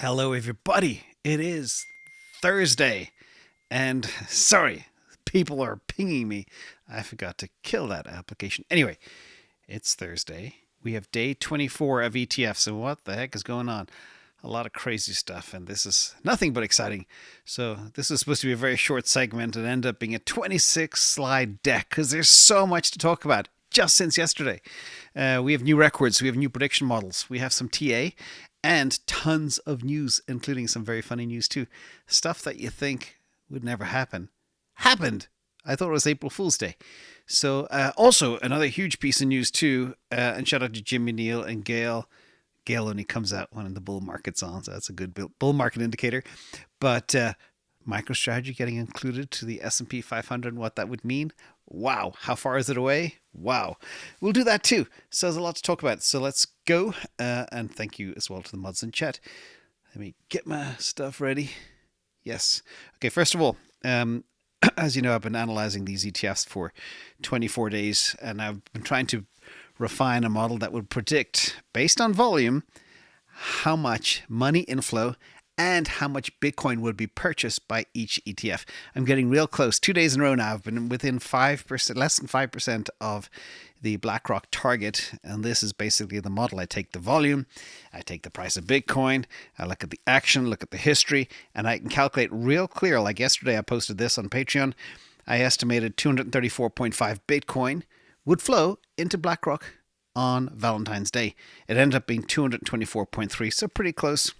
Hello, everybody. It is Thursday, and sorry, people are pinging me. I forgot to kill that application. Anyway, it's Thursday. We have day 24 of ETFs, and what the heck is going on? A lot of crazy stuff, and this is nothing but exciting. So this is supposed to be a very short segment and end up being a 26-slide deck because there's so much to talk about just since yesterday. We have new records, we have new prediction models, we have some TA, and tons of news, including some very funny news too. Stuff that you think would never happen. Happened! I thought it was April Fool's Day. So also another huge piece of news too, and shout out to Jimmy Neal and Gail. Gail only comes out when the bull market's on, so that's a good bull market indicator. But MicroStrategy getting included to the S&P 500 and what that would mean. Wow. How far is it away? Wow. We'll do that too. So there's a lot to talk about. So let's go. And thank you as well to the mods in chat. Let me get my stuff ready. Yes. Okay, first of all, as you know, I've been analyzing these ETFs for 24 days, and I've been trying to refine a model that would predict, based on volume, how much money inflow and how much Bitcoin would be purchased by each ETF. I'm getting real close. 2 days in a row now, I've been within 5%, less than 5% of the BlackRock target. And this is basically the model. I take the volume, I take the price of Bitcoin, I look at the action, look at the history, and I can calculate real clear. Like yesterday, I posted this on Patreon. I estimated 234.5 Bitcoin would flow into BlackRock on Valentine's Day. It ended up being 224.3, so pretty close.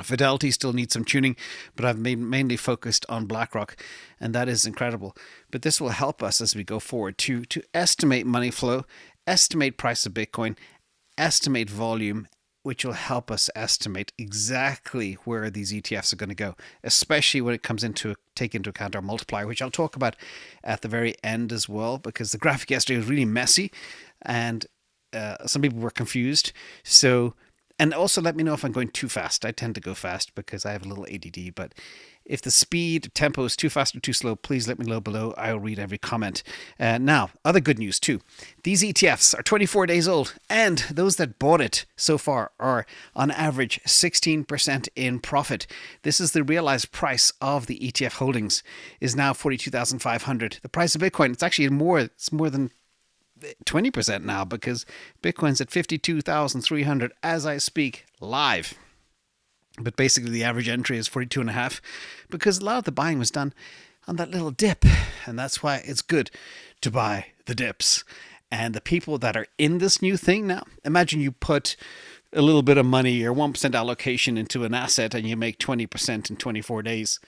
Fidelity still needs some tuning, but I've mainly focused on BlackRock, and that is incredible. But this will help us as we go forward to estimate money flow, estimate price of Bitcoin, estimate volume, which will help us estimate exactly where these ETFs are going to go, especially when it comes into take into account our multiplier, which I'll talk about at the very end as well, because the graphic yesterday was really messy, and some people were confused. So. And also let me know if I'm going too fast. I tend to go fast because I have a little ADD. But if the speed, tempo is too fast or too slow, please let me know below. I'll read every comment. Now, other good news too. These ETFs are 24 days old. And those that bought it so far are on average 16% in profit. This is the realized price of the ETF holdings is now 42,500. The price of Bitcoin, it's actually more. It's more than 20% now because Bitcoin's at 52,300 as I speak live. But basically the average entry is 42.5 because a lot of the buying was done on that little dip. And that's why it's good to buy the dips. And the people that are in this new thing now, imagine you put a little bit of money or 1% allocation into an asset and you make 20% in 24 days.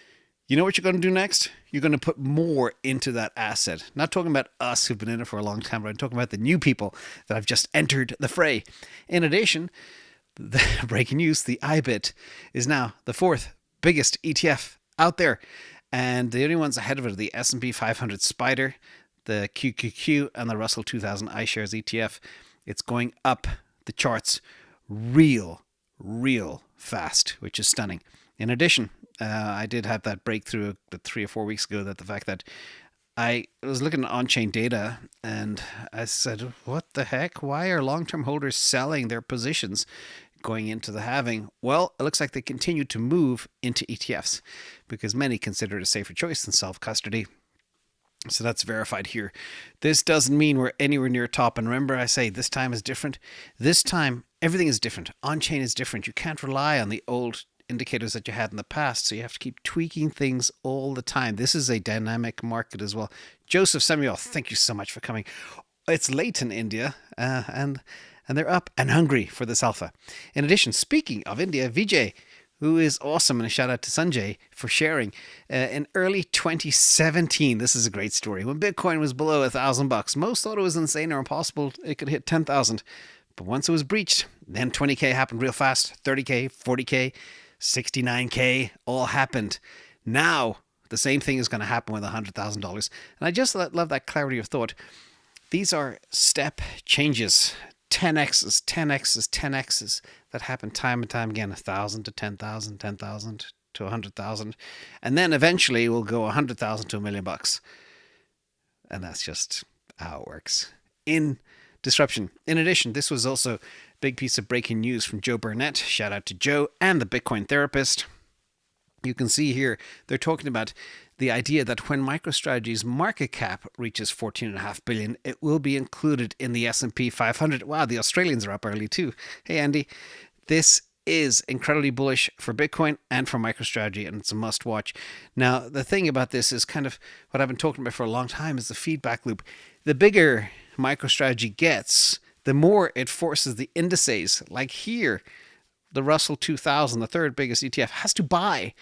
You know what you're going to do next? You're going to put more into that asset. Not talking about us who've been in it for a long time, but I'm talking about the new people that have just entered the fray. In addition, the breaking news, the IBIT is now the fourth biggest ETF out there. And the only ones ahead of it are the S&P 500 Spider, the QQQ, and the Russell 2000 iShares ETF. It's going up the charts real fast, which is stunning. In addition, I did have that breakthrough 3 or 4 weeks ago that the fact that I was looking at on-chain data and I said, what the heck? Why are long-term holders selling their positions going into the halving? Well, it looks like they continue to move into ETFs because many consider it a safer choice than self-custody. So that's verified here. This doesn't mean we're anywhere near top. And remember, I say this time is different. This time, everything is different. On-chain is different. You can't rely on the old indicators that you had in the past, so you have to keep tweaking things all the time. This is a dynamic market as well. Joseph Samuel, thank you so much for coming. It's late in India, and they're up and hungry for this alpha. In addition, speaking of India, Vijay, who is awesome, and a shout out to Sanjay for sharing. In early 2017, this is a great story. When Bitcoin was below $1,000, most thought it was insane or impossible. It could hit 10,000, but once it was breached, then 20K happened real fast. 30K, 40K. 69K, all happened. Now, the same thing is going to happen with $100,000. And I just love that clarity of thought. These are step changes, 10x's, 10x's, 10x's that happen time and time again, 1,000 to 10,000, 10,000 to 100,000. And then eventually we'll go 100,000 to $1 million. And that's just how it works. In disruption. In addition, this was also a big piece of breaking news from Joe Burnett. Shout out to Joe and the Bitcoin Therapist. You can see here they're talking about the idea that when MicroStrategy's market cap reaches 14.5 billion, it will be included in the S&P 500. Wow, the Australians are up early too. Hey, Andy, this is incredibly bullish for Bitcoin and for MicroStrategy, and it's a must watch. Now, the thing about this is kind of what I've been talking about for a long time is the feedback loop. The bigger MicroStrategy gets, the more it forces the indices, like here, the Russell 2000, the third biggest ETF, has to buy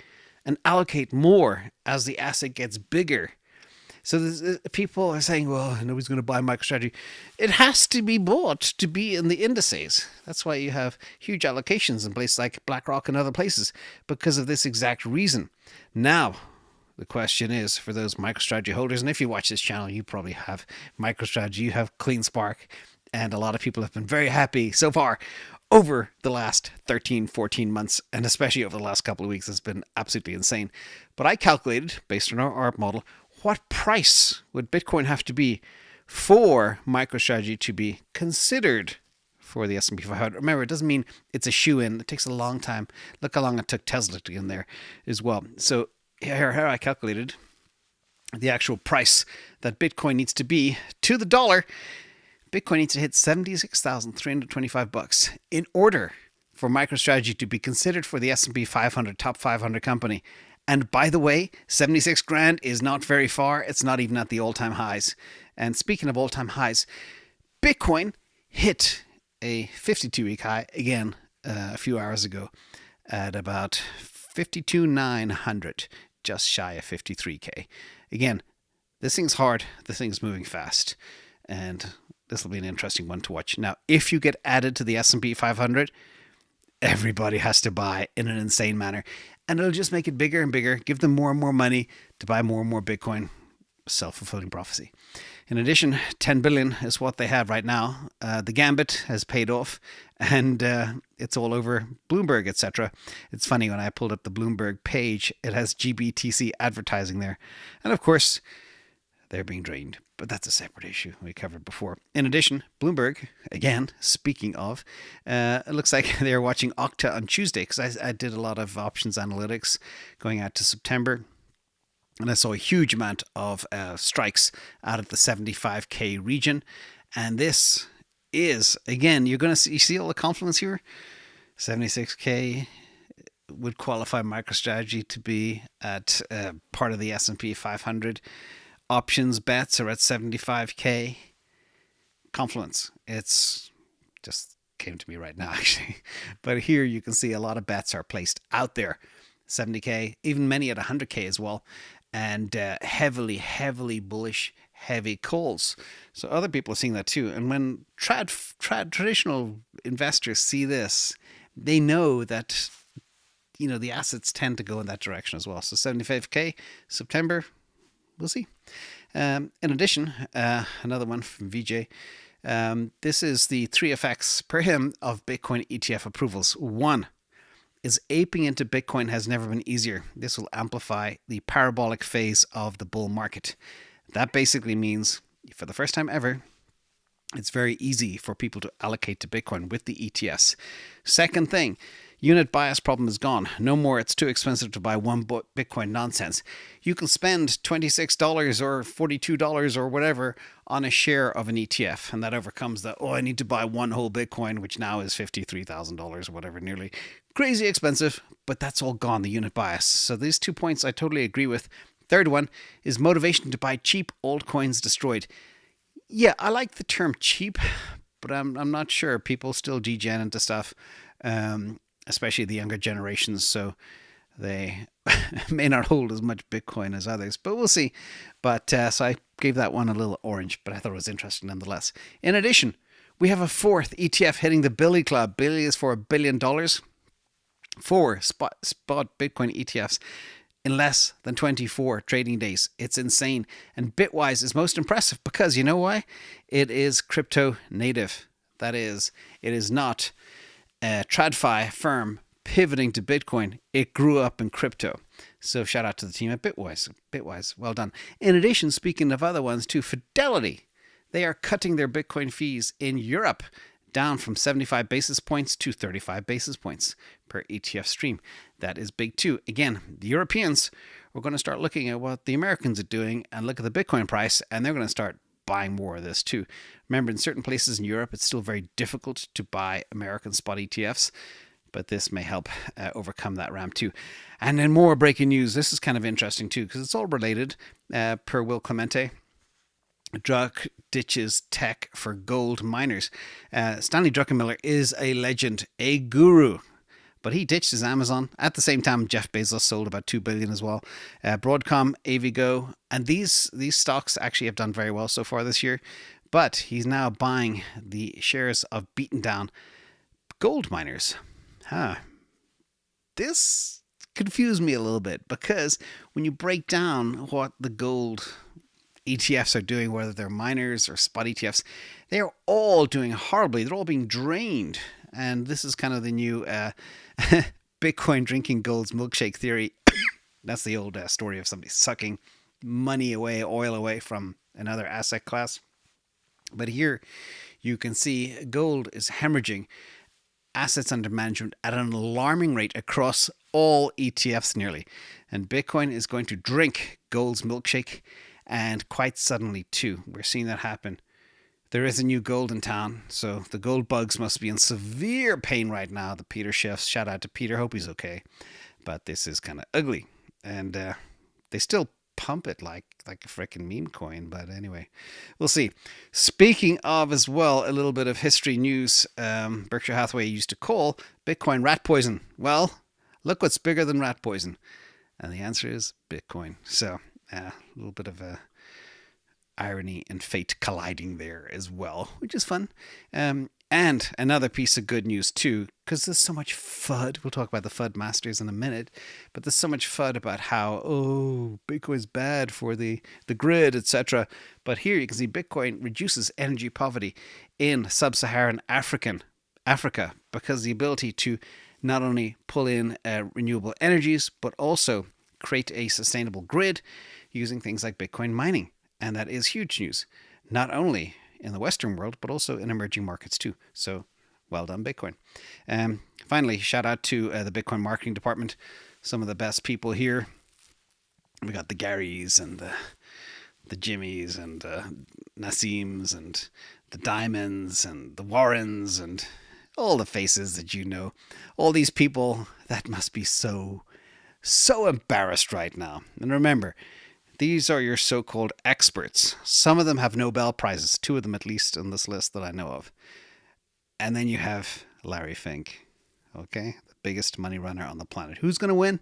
and allocate more as the asset gets bigger. So people are saying, well, nobody's going to buy MicroStrategy. It has to be bought to be in the indices. That's why you have huge allocations in places like BlackRock and other places, because of this exact reason. Now, the question is for those MicroStrategy holders, and if you watch this channel, you probably have MicroStrategy, you have CleanSpark, and a lot of people have been very happy so far over the last 13, 14 months, and especially over the last couple of weeks. It's been absolutely insane. But I calculated, based on our ARP model, what price would Bitcoin have to be for MicroStrategy to be considered for the S&P 500? Remember, it doesn't mean it's a shoe-in. It takes a long time. Look how long it took Tesla to get in there as well. So here I calculated the actual price that Bitcoin needs to be to the dollar. Bitcoin needs to hit $76,325 in order for MicroStrategy to be considered for the S&P 500 top 500 company. And by the way, 76 grand is not very far. It's not even at the all-time highs. And speaking of all-time highs, Bitcoin hit a 52-week high again a few hours ago at about 52,900, just shy of 53K. Again, this thing's hard. This thing's moving fast. And this will be an interesting one to watch. Now, if you get added to the S&P 500, everybody has to buy in an insane manner. And it'll just make it bigger and bigger, give them more and more money to buy more and more Bitcoin. Self-fulfilling prophecy. In addition, 10 billion is what they have right now. The gambit has paid off, and it's all over Bloomberg, etc. It's funny, when I pulled up the Bloomberg page, it has GBTC advertising there. And of course, they're being drained. But that's a separate issue we covered before. In addition, Bloomberg, again, speaking of, it looks like they're watching OCTA on Tuesday, because I did a lot of options analytics going out to September. And I saw a huge amount of strikes out of the 75K region. And this is, again, you're going to see, you see all the confluence here? 76K would qualify MicroStrategy to be at part of the S&P 500. Options bets are at 75K. Confluence. It's just came to me right now, actually. But here you can see a lot of bets are placed out there. 70K, even many at 100K as well. And heavily bullish, heavy calls. So other people are seeing that too. And when traditional investors see this, they know that, you know, the assets tend to go in that direction as well. So 75K, September, we'll see. In addition, another one from VJ. This is the 3 effects per him of Bitcoin ETF approvals. 1 is aping into Bitcoin has never been easier. This will amplify the parabolic phase of the bull market. That basically means, for the first time ever, it's very easy for people to allocate to Bitcoin with the ETFs. Second thing, unit bias problem is gone. No more it's too expensive to buy one Bitcoin nonsense. You can spend $26 or $42 or whatever on a share of an ETF, and that overcomes the, I need to buy one whole Bitcoin, which now is $53,000 or whatever, nearly crazy expensive, but that's all gone, the unit bias. So these 2 points I totally agree with. Third one is motivation to buy cheap altcoins destroyed. Yeah, I like the term cheap, but I'm not sure. People still degen into stuff, especially the younger generations, so they may not hold as much Bitcoin as others, but we'll see. But so I gave that one a little orange, but I thought it was interesting nonetheless. In addition, we have a 4th ETF hitting the Billy Club. Billy is for $1 billion. 4 spot Bitcoin ETFs in less than 24 trading days. It's insane. And Bitwise is most impressive because, you know why? It is crypto native. That is, it is not a TradFi firm pivoting to Bitcoin. It grew up in crypto. So shout out to the team at Bitwise. Bitwise, well done. In addition, speaking of other ones too, Fidelity. they are cutting their Bitcoin fees in Europe down from 75 basis points to 35 basis points per ETF stream. That is big too. Again, the Europeans are going to start looking at what the Americans are doing and look at the Bitcoin price, and they're going to start buying more of this too. Remember, in certain places in Europe, it's still very difficult to buy American spot ETFs, but this may help overcome that ramp too. And then more breaking news. This is kind of interesting too, because it's all related. Per 𝗥𝗘𝗔𝗞𝗜𝗚, Druck ditches tech for gold miners. Stanley Druckenmiller is a legend, a guru, but he ditched his Amazon. At the same time, Jeff Bezos sold about $2 billion as well. Broadcom, Avigo, and these stocks actually have done very well so far this year. But he's now buying the shares of beaten down gold miners. This confused me a little bit, because when you break down what the gold ETFs are doing, whether they're miners or spot ETFs, they are all doing horribly. They're all being drained. And this is kind of the new Bitcoin drinking gold's milkshake theory. That's the old story of somebody sucking money away, oil away from another asset class. But here you can see gold is hemorrhaging assets under management at an alarming rate across all ETFs nearly. And Bitcoin is going to drink gold's milkshake, and quite suddenly too. We're seeing that happen. There is a new gold in town, so the gold bugs must be in severe pain right now. The Peter chefs, shout out to Peter, hope he's okay. But this is kind of ugly, and they still pump it like a freaking meme coin. But anyway, we'll see. Speaking of as well, a little bit of history news. Berkshire Hathaway used to call Bitcoin rat poison. Well, look what's bigger than rat poison, and the answer is Bitcoin. So a little bit of a irony and fate colliding there as well, which is fun. And another piece of good news too, because there's so much FUD. We'll talk about the FUD masters in a minute, but there's so much FUD about how, Bitcoin's bad for the grid, etc. But here you can see Bitcoin reduces energy poverty in sub-Saharan Africa, because the ability to not only pull in renewable energies, but also create a sustainable grid using things like Bitcoin mining. And that is huge news, not only in the Western world, but also in emerging markets too. So well done, Bitcoin. Finally, shout out to the Bitcoin marketing department. Some of the best people here. We got the Garys and the Jimmys and Nassims and the Diamonds and the Warrens and all the faces that you know. All these people that must be so embarrassed right now. And remember, these are your so-called experts. Some of them have Nobel Prizes, 2 of them at least on this list that I know of. And then you have Larry Fink, okay? The biggest money runner on the planet. Who's going to win?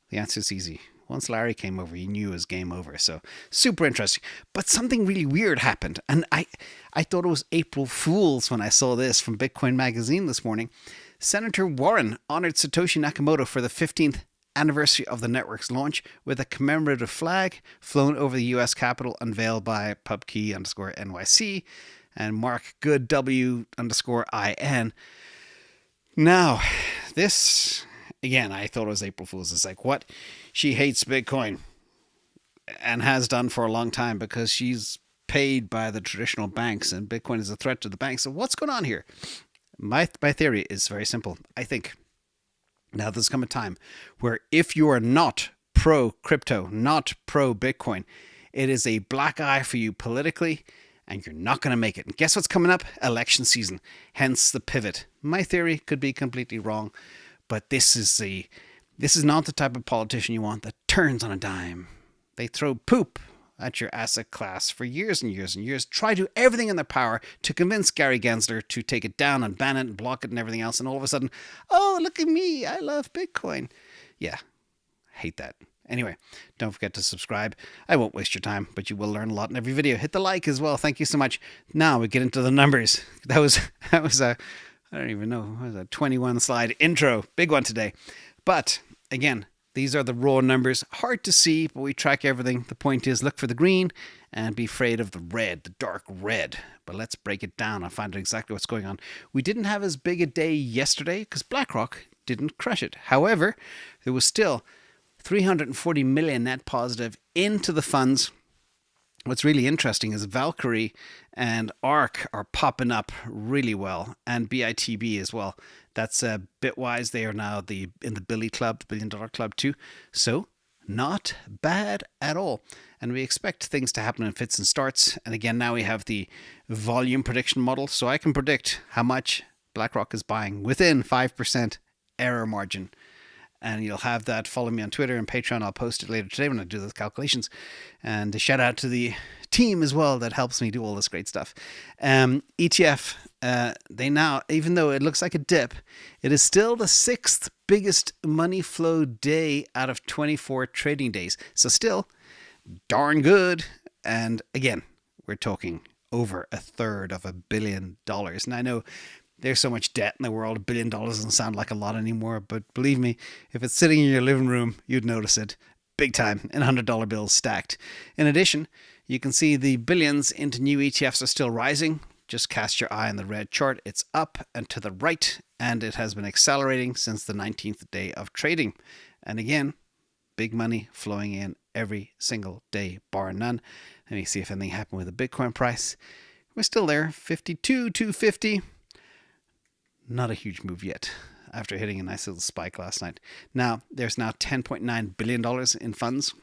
The answer is easy. Once Larry came over, he knew it was game over. So super interesting. But something really weird happened. And I thought it was April Fool's when I saw this from Bitcoin Magazine this morning. Senator Warren honored Satoshi Nakamoto for the 15th anniversary of the network's launch with a commemorative flag flown over the US Capitol, unveiled by pubkey_NYC and Mark Good W_IN. Now, this, again, I thought it was April Fool's. It's like, what? She hates Bitcoin and has done for a long time because she's paid by the traditional banks and Bitcoin is a threat to the banks. So what's going on here? My theory is very simple. I think now there's come a time where if you are not pro-crypto, not pro-Bitcoin, it is a black eye for you politically, and you're not going to make it. And guess what's coming up? Election season. Hence the pivot. My theory could be completely wrong, but this is not the type of politician you want that turns on a dime. They throw poop at your asset class for years and years and years, try to do everything in their power to convince Gary Gensler to take it down and ban it and block it and everything else, and all of a sudden, oh, look at me, I love Bitcoin. Yeah, hate that. Anyway, don't forget to subscribe. I won't waste your time, but you will learn a lot in every video. Hit the like as well. Thank you so much. Now we get into the numbers. That was a, I don't even know, what was a 21 slide intro. Big one today. But again, these are the raw numbers. Hard to see, but we track everything. The point is, look for the green and be afraid of the red, the dark red. But let's break it down and find out exactly what's going on. We didn't have as big a day yesterday because BlackRock didn't crush it. However, there was still 340 million net positive into the funds what's really interesting is Valkyrie and ARK are popping up really well, and BITB as well. That's Bitwise. They are now in the Billy Club, the $1 billion club too. So not bad at all. And we expect things to happen in fits and starts. And again, now we have the volume prediction model, so I can predict how much BlackRock is buying within 5% error margin. And you'll have that. Follow me on Twitter and Patreon. I'll post it later today when I do those calculations. And a shout out to the team as well that helps me do all this great stuff. ETF, they now, even though it looks like a dip, it is still the 6th biggest money flow day out of 24 trading days. So still darn good. And again, we're talking over $1/3 billion. And I know there's so much debt in the world, $1 billion doesn't sound like a lot anymore, but believe me, if it's sitting in your living room, you'd notice it big time in $100 bills stacked. In addition, you can see the billions into new ETFs are still rising. Just cast your eye on the red chart. It's up and to the right, and it has been accelerating since the 19th day of trading. And again, big money flowing in every single day, bar none. Let me see if anything happened with the Bitcoin price. We're still there, 52,250. Not a huge move yet after hitting a nice little spike last night. Now, there's now $10.9 billion in funds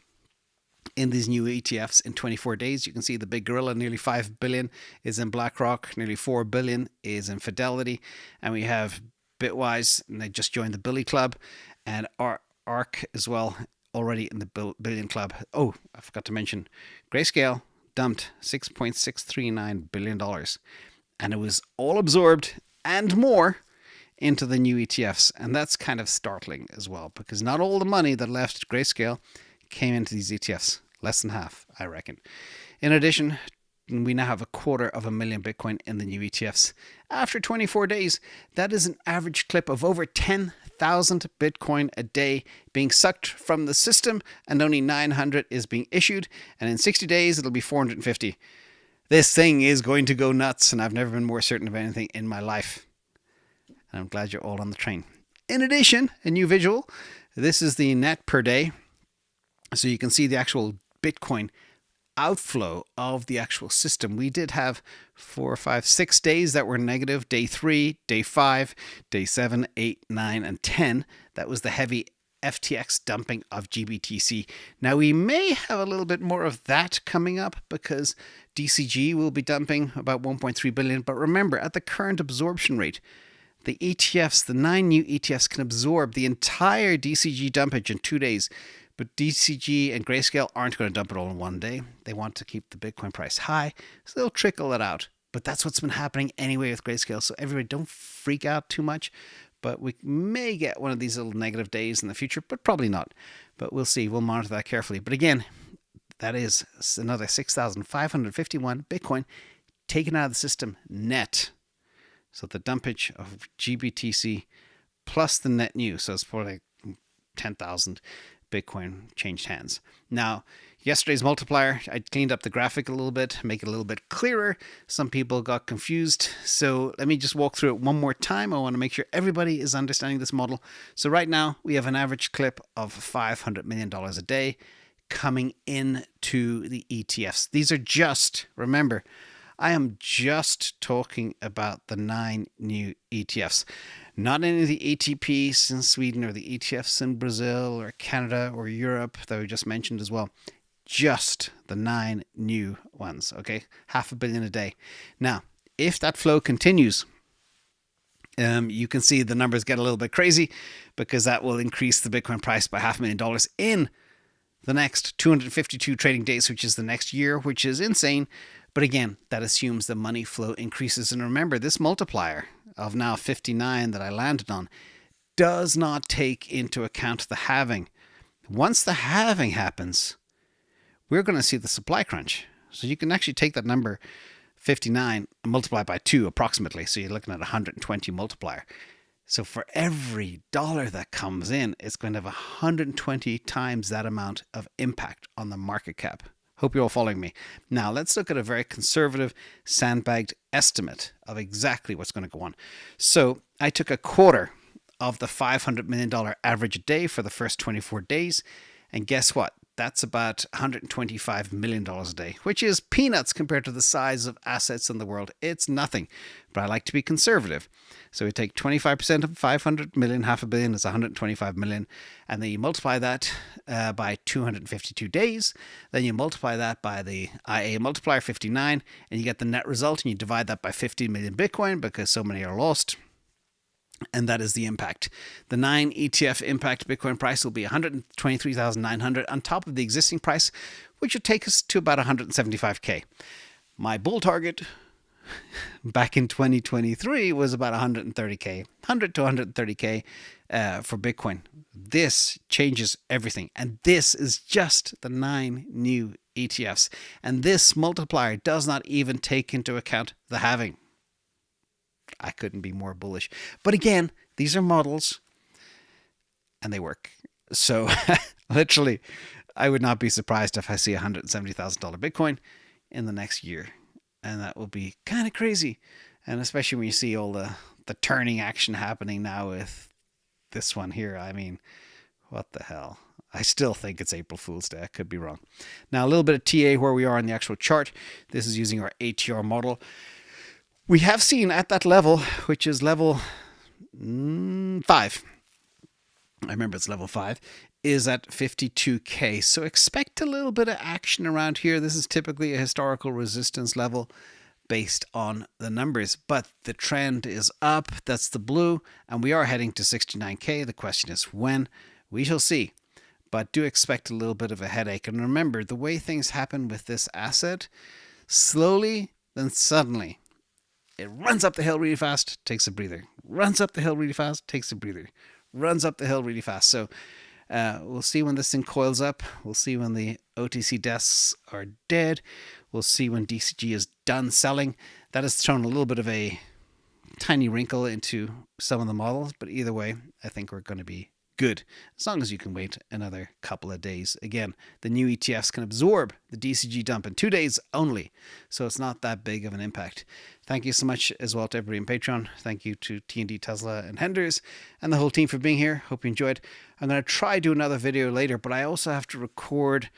in these new ETFs in 24 days. You can see the big gorilla, nearly $5 billion is in BlackRock, nearly $4 billion is in Fidelity, and we have Bitwise, and they just joined the Billy Club, and ARK as well, already in the Billion Club. Oh, I forgot to mention, Grayscale dumped $6.639 billion, and it was all absorbed and more into the new ETFs. And that's kind of startling as well, because not all the money that left Grayscale came into these ETFs. Less than half, I reckon. In addition, we now have 250,000 Bitcoin in the new ETFs. After 24 days, that is an average clip of over 10,000 Bitcoin a day being sucked from the system, and only 900 is being issued. And in 60 days, it'll be 450. This thing is going to go nuts, and I've never been more certain of anything in my life. And I'm glad you're all on the train. In addition, a new visual. This is the net per day. So you can see the actual Bitcoin outflow of the actual system. We did have 4, 5, 6 days that were negative. Day 3, day 5, day 7, 8, 9, and 10. That was the heavy FTX dumping of GBTC. Now we may have a little bit more of that coming up because DCG will be dumping about 1.3 billion. But remember, at the current absorption rate, the ETFs, the 9 new ETFs can absorb the entire DCG dumpage in 2 days. But DCG and Grayscale aren't going to dump it all in one day. They want to keep the Bitcoin price high, so they'll trickle it out. But that's what's been happening anyway with Grayscale. So everybody don't freak out too much. But we may get one of these little negative days in the future, but probably not. But we'll see. We'll monitor that carefully. But again, that is another 6,551 Bitcoin taken out of the system net. So the dumpage of GBTC plus the net new. So it's probably like 10,000 Bitcoin changed hands. Now, yesterday's multiplier, I cleaned up the graphic a little bit, make it a little bit clearer. Some people got confused. So let me just walk through it one more time. I want to make sure everybody is understanding this model. So right now we have an average clip of $500 million a day coming into the ETFs. These are just, remember, I am just talking about the 9 new ETFs. Not any of the ETPs in Sweden or the ETFs in Brazil or Canada or Europe that we just mentioned as well. Just the 9 new ones, okay? $500 million a day. Now, if that flow continues, you can see the numbers get a little bit crazy because that will increase the Bitcoin price by $500,000 in the next 252 trading days, which is the next year, which is insane. But again, that assumes the money flow increases. And remember, this multiplier of now 59 that I landed on does not take into account the halving. Once the halving happens, we're going to see the supply crunch. So you can actually take that number 59 and multiply by 2 approximately. So you're looking at 120 multiplier. So for every dollar that comes in, it's going to have 120 times that amount of impact on the market cap. Hope you're all following me. Now, let's look at a very conservative, sandbagged estimate of exactly what's going to go on. So I took a quarter of the $500 million average a day for the first 24 days. And guess what? that's about $125 million a day, which is peanuts compared to the size of assets in the world. It's nothing, but I like to be conservative. So we take 25% of 500 million, half a billion is 125 million, and then you multiply that by 252 days. Then you multiply that by the IA multiplier 59, and you get the net result, and you divide that by 50 million Bitcoin because so many are lost. And that is the impact. The 9 ETF impact Bitcoin price will be 123,900 on top of the existing price, which would take us to about 175K. My bull target back in 2023 was about 130K, 100 to 130K for Bitcoin. This changes everything. And this is just the 9 new ETFs. And this multiplier does not even take into account the halving. I couldn't be more bullish. But again, these are models and they work. So literally, I would not be surprised if I see $170,000 Bitcoin in the next year. And that will be kind of crazy. And especially when you see all the turning action happening now with this one here. I mean, what the hell? I still think it's April Fool's Day. I could be wrong. Now, a little bit of TA where we are on the actual chart. This is using our ATR model. We have seen at that level, which is level 5. I remember it's level 5, is at 52K. So expect a little bit of action around here. This is typically a historical resistance level based on the numbers, but the trend is up. That's the blue, and we are heading to 69K. The question is when. We shall see, but do expect a little bit of a headache. And remember, the way things happen with this asset, slowly, then suddenly, it runs up the hill really fast, takes a breather. Runs up the hill really fast, takes a breather. Runs up the hill really fast. So we'll see when this thing coils up. We'll see when the OTC desks are dead. We'll see when DCG is done selling. That has thrown a little bit of a tiny wrinkle into some of the models. But either way, I think we're going to be good, as long as you can wait another couple of days. Again, the new ETFs can absorb the DCG dump in 2 days only, so it's not that big of an impact. Thank you so much as well to everybody on Patreon. Thank you to TND, Tesla, and Henders, and the whole team for being here. Hope you enjoyed. I'm going to try do another video later, but I also have to record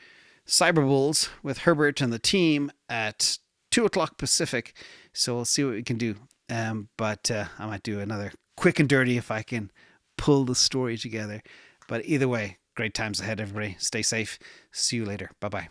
Cyber Bulls with Herbert and the team at 2 o'clock Pacific, so we'll see what we can do. But I might do another quick and dirty if I can pull the story together. But either way, great times ahead, everybody. Stay safe. See you later. Bye-bye.